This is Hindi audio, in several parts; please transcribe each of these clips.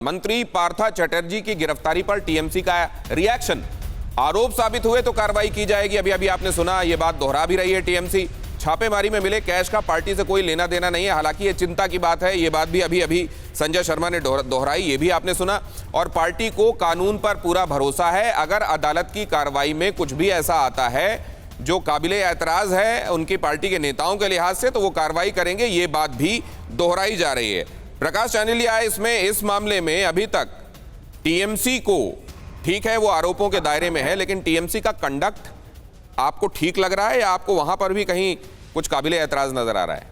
मंत्री पार्था चटर्जी की गिरफ्तारी पर टीएमसी का रिएक्शन। आरोप साबित हुए तो कार्रवाई की जाएगी। अभी अभी आपने सुना, ये बात दोहरा भी रही है टीएमसी। छापेमारी में मिले कैश का पार्टी से कोई लेना देना नहीं है। हालांकि ये चिंता की बात है, ये बात भी अभी अभी संजय शर्मा ने दोहराई, ये भी आपने सुना। और पार्टी को कानून पर पूरा भरोसा है। अगर अदालत की कार्रवाई में कुछ भी ऐसा आता है जो काबिले एतराज है उनकी पार्टी के नेताओं के लिहाज से, तो वो कार्रवाई करेंगे, ये बात भी दोहराई जा रही है। प्रकाश चांडिलिया इसमें इस मामले में अभी तक टीएमसी को, ठीक है वो आरोपों के दायरे में है, लेकिन टीएमसी का कंडक्ट आपको ठीक लग रहा है या आपको वहां पर भी कहीं कुछ काबिले एतराज नजर आ रहा है?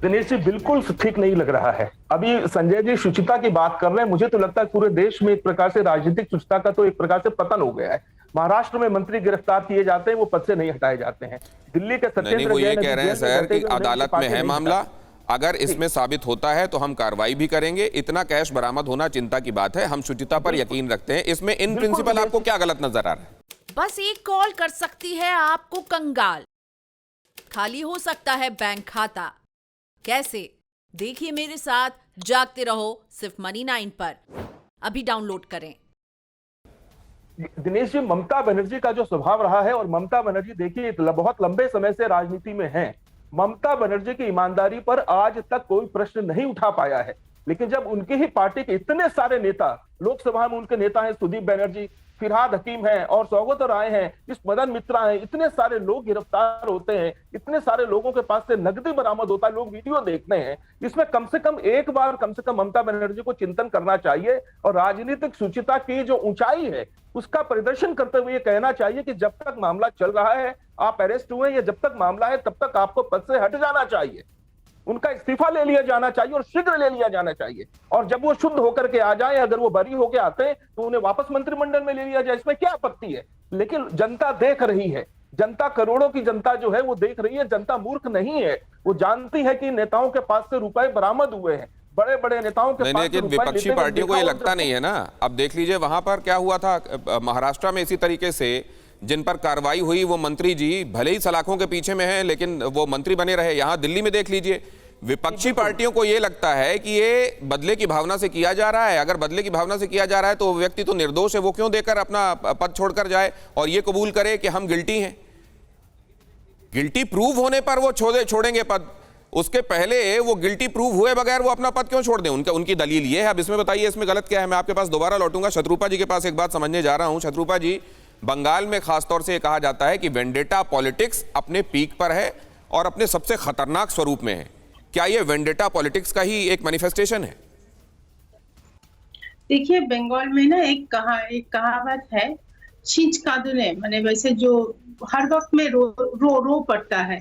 दिनेश जी, बिल्कुल ठीक नहीं लग रहा है। अभी संजय जी शुचिता की बात कर रहे हैं, मुझे तो लगता है पूरे देश में एक प्रकार से राजनीतिक शुचिता का तो एक प्रकार से पतन हो गया है। महाराष्ट्र में मंत्री गिरफ्तार किए जाते हैं, वो पद से नहीं हटाए जाते हैं। दिल्ली के सत्येंद्र वो ये कह रहे हैं सर कि अदालत में है मामला, अगर इसमें साबित होता है तो हम कार्रवाई भी करेंगे। इतना कैश बरामद होना चिंता की बात है। हम शुचिता पर यकीन रखते हैं। इसमें इन प्रिंसिपल आपको क्या गलत नजर आ रहा है? बस एक कॉल कर सकती है आपको कंगाल। खाली हो सकता है बैंक खाता। कैसे? देखिए मेरे साथ, जागते रहो सिर्फ मनी9 पर। अभी डाउनलोड करें। दिनेश जी, ममता बनर्जी का जो स्वभाव रहा है, और ममता बनर्जी देखिए बहुत लंबे समय से राजनीति में है, ममता बनर्जी की ईमानदारी पर आज तक कोई प्रश्न नहीं उठा पाया है। लेकिन जब उनकी ही पार्टी के इतने सारे नेता, लोकसभा में उनके नेता हैं सुदीप बैनर्जी, फिरहाद हकीम हैं और सौगत राय हैं, इस मदन मित्रा हैं, इतने सारे लोग गिरफ्तार होते हैं, इतने सारे लोगों के पास से नकदी बरामद होता है, लोग वीडियो देखते हैं। इसमें कम से कम एक बार ममता बनर्जी को चिंतन करना चाहिए और राजनीतिक शुचिता की जो ऊंचाई है उसका प्रदर्शन करते हुए ये कहना चाहिए कि जब तक मामला चल रहा है, आप अरेस्ट हुए, या जब तक मामला है तब तक आपको पद से हट जाना चाहिए, उनका इस्तीफा ले लिया जाना चाहिए और शीघ्र ले लिया जाना चाहिए। और जब वो शुद्ध होकर के आ जाए, अगर वो बरी होकर आते हैं तो उन्हें वापस मंत्रिमंडल में ले लिया जाए, इसमें क्या आपत्ति है? लेकिन जनता देख रही है, जनता, करोड़ों की जनता जो है वो देख रही है। जनता मूर्ख नहीं है, वो जानती है कि नेताओं के पास से रुपए बरामद हुए हैं, बड़े बड़े नेताओं के पास। लेकिन विपक्षी पार्टियों को ये लगता नहीं है ना। अब देख लीजिए वहां पर क्या हुआ था महाराष्ट्र में, इसी तरीके से जिन पर कार्रवाई हुई वो मंत्री जी भले ही सलाखों के पीछे में है लेकिन वो मंत्री बने रहे। यहां दिल्ली में देख लीजिए, विपक्षी पार्टियों को ये लगता है कि ये बदले की भावना से किया जा रहा है। अगर बदले की भावना से किया जा रहा है तो वो व्यक्ति तो निर्दोष है, वो क्यों देकर अपना पद छोड़कर जाए और ये कबूल करे कि हम गिल्टी हैं। गिल्टी प्रूव होने पर वो छोड़ेंगे पद, उसके पहले वो गिल्टी प्रूव हुए बगैर वो अपना पद क्यों छोड़ दें? उनकी दलील ये है। अब इसमें बताइए इसमें गलत क्या है? मैं आपके पास दोबारा लौटूंगा। शत्रुपा जी के पास एक बात समझने जा रहा हूं। शत्रुपा जी, बंगाल में खासतौर से कहा जाता है कि वेंडेटा पॉलिटिक्स अपने पीक पर है और अपने सबसे खतरनाक स्वरूप में है। क्या ये वेंडेटा पॉलिटिक्स का ही एक मैनिफेस्टेशन है? देखिए, बंगाल में ना एक कहावत है, छींच कादुने, माने वैसे जो हर वक्त में रो पड़ता है।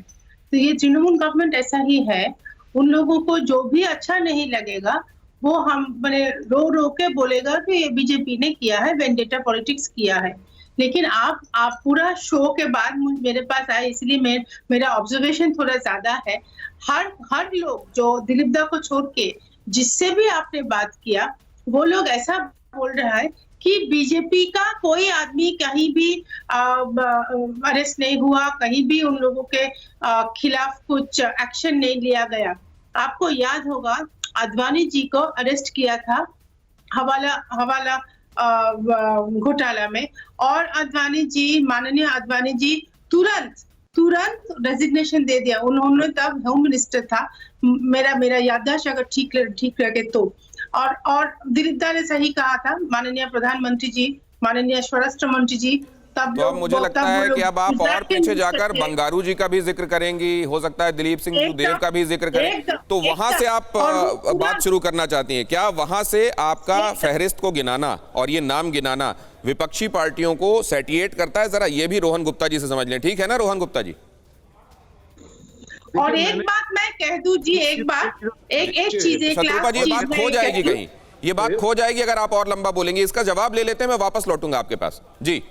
तो ये तृणमूल गवर्नमेंट ऐसा ही है। उन लोगों को जो भी अच्छा नहीं लगेगा वो हम माने रो के बोलेगा कि ये बीजेपी ने किया है, वेंडेटा पॉलिटिक्स किया है। लेकिन आप पूरा शो के बाद मेरे पास आए, इसलिए मेरा ऑब्जर्वेशन थोड़ा ज्यादा है। हर लोग जो दिलीप दा को छोड़ के जिससे भी आपने बात किया, वो लोग ऐसा बोल रहा है कि बीजेपी का कोई आदमी कहीं भी अरेस्ट नहीं हुआ, कहीं भी उन लोगों के खिलाफ कुछ एक्शन नहीं लिया गया। आपको याद होगा आडवाणी जी को अरेस्ट किया था हवाला घोटाला में, और माननीय आडवाणी जी तुरंत रेजिग्नेशन दे दिया। उन्होंने तब होम मिनिस्टर था, मेरा याददाश्त अगर ठीक रहे तो। और दिलीप दा ने सही कहा था, माननीय प्रधानमंत्री जी, माननीय स्वराष्ट्र मंत्री जी, तब तो अब मुझे लगता है कि अब आप और पीछे जाकर बंगारू जी का भी जिक्र करेंगी, हो सकता है दिलीप सिंह देव का भी जिक्र करें, तो वहां से आप बात शुरू करना चाहती हैं। क्या वहां से आपका फहरिस्त को गिनाना और ये नाम गिनाना विपक्षी पार्टियों को सैटिएट करता है? जरा ये भी रोहन गुप्ता जी से समझ लें, ठीक है ना रोहन गुप्ता जी? और एक बात मैं कह दूं जी, एक चीज, शत्रुपा जी, बात खो जाएगी कहीं, ये बात खो जाएगी अगर आप और लंबा बोलेंगे। इसका जवाब ले लेते हैं, मैं वापस लौटूंगा आपके पास। जी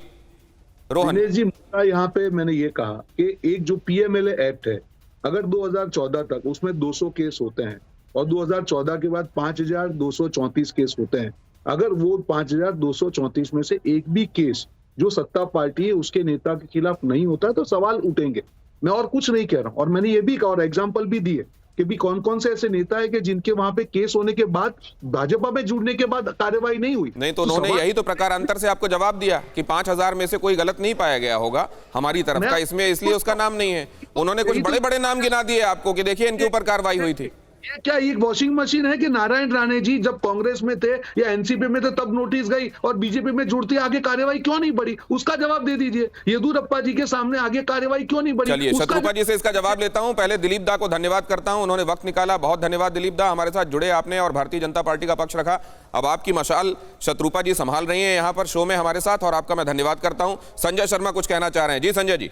रोहन दिनेश जी, यहाँ पे मैंने ये कहा कि एक जो पीएमएलए एक्ट है, अगर 2014 तक उसमें 200 केस होते हैं और 2014 के बाद 5234 केस होते हैं, अगर वो 5234 में से एक भी केस जो सत्ता पार्टी है उसके नेता के खिलाफ नहीं होता तो सवाल उठेंगे। मैं और कुछ नहीं कह रहा हूं, और मैंने ये भी कहा और एग्जाम्पल भी दिए कि भी कौन कौन से ऐसे नेता है कि जिनके वहां पे केस होने के बाद भाजपा में जुड़ने के बाद कार्रवाई नहीं हुई। नहीं तो उन्होंने सवाल- यही तो प्रकारांतर से आपको जवाब दिया कि 5,000 में से कोई गलत नहीं पाया गया होगा हमारी तरफ का, इसमें इसलिए उसका नाम नहीं है। उन्होंने कुछ बड़े बड़े नाम गिना दिए आपको कि देखिए इनके ऊपर कार्रवाई हुई थी। ये क्या एक वॉशिंग मशीन है कि नारायण राणे जी जब कांग्रेस में थे या एनसीपी में थे तब नोटिस गई और बीजेपी में जुड़ती आगे कार्रवाई क्यों नहीं बढ़ी, उसका जवाब दे दीजिए। येदुरप्पा जी के सामने आगे कार्रवाई क्यों नहीं बढ़ी? चलिए उसका शत्रुपा जी से इसका जवाब लेता हूं। पहले दिलीप दा को धन्यवाद करता हूं, उन्होंने वक्त निकाला, बहुत धन्यवाद दिलीप दा, हमारे साथ जुड़े आपने और भारतीय जनता पार्टी का पक्ष रखा। अब आपकी मशाल शत्रुपा जी संभाल रही है यहां पर शो में हमारे साथ, और आपका मैं धन्यवाद करता हूं। संजय शर्मा कुछ कहना चाह रहे हैं। जी संजय जी।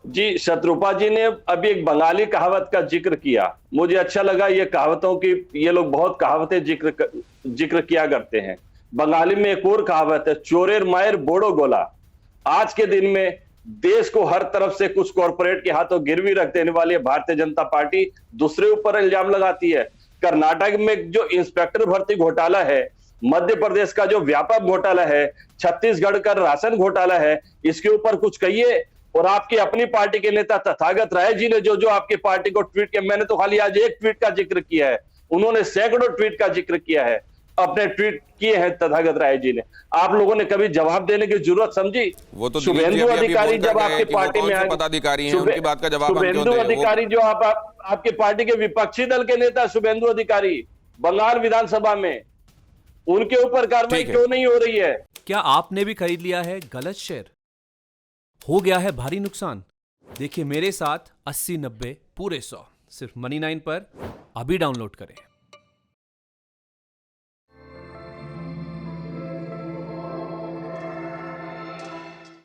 जी, शत्रुपा जी ने अभी एक बंगाली कहावत का जिक्र किया, मुझे अच्छा लगा। ये कहावतों की, ये लोग बहुत कहावतें जिक्र किया करते हैं। बंगाली में एक और कहावत है, चोरेर मायर बोड़ो गोला। आज के दिन में देश को हर तरफ से कुछ कॉरपोरेट के हाथों गिरवी रख देने वाली भारतीय जनता पार्टी दूसरे ऊपर इल्जाम लगाती है। कर्नाटक में जो इंस्पेक्टर भर्ती घोटाला है, मध्य प्रदेश का जो व्यापक घोटाला है, छत्तीसगढ़ का राशन घोटाला है, इसके ऊपर कुछ कहिए। और आपकी अपनी पार्टी के नेता तथागत राय जी ने जो आपकी पार्टी को ट्वीट किया, मैंने तो खाली आज एक ट्वीट का जिक्र किया है, उन्होंने सैकड़ों ट्वीट का जिक्र किया है, अपने ट्वीट किए हैं तथागत राय जी ने। आप लोगों ने कभी जवाब देने की जरूरत समझी? वो तो शुभेंदु अधिकारी जब आपकी पार्टी में पदाधिकारी हैं, उनकी बात का जवाब हम क्यों शुभेंदु दें? अधिकारी जो आपकी पार्टी के विपक्षी दल के नेता शुभेंदु अधिकारी बंगाल विधानसभा में, उनके ऊपर कार्रवाई क्यों नहीं हो रही है? क्या आपने भी खरीद लिया है गलत शेयर? हो गया है भारी नुकसान? देखिए मेरे साथ 80-90 पूरे 100 सिर्फ Money9 पर अभी डाउनलोड करें।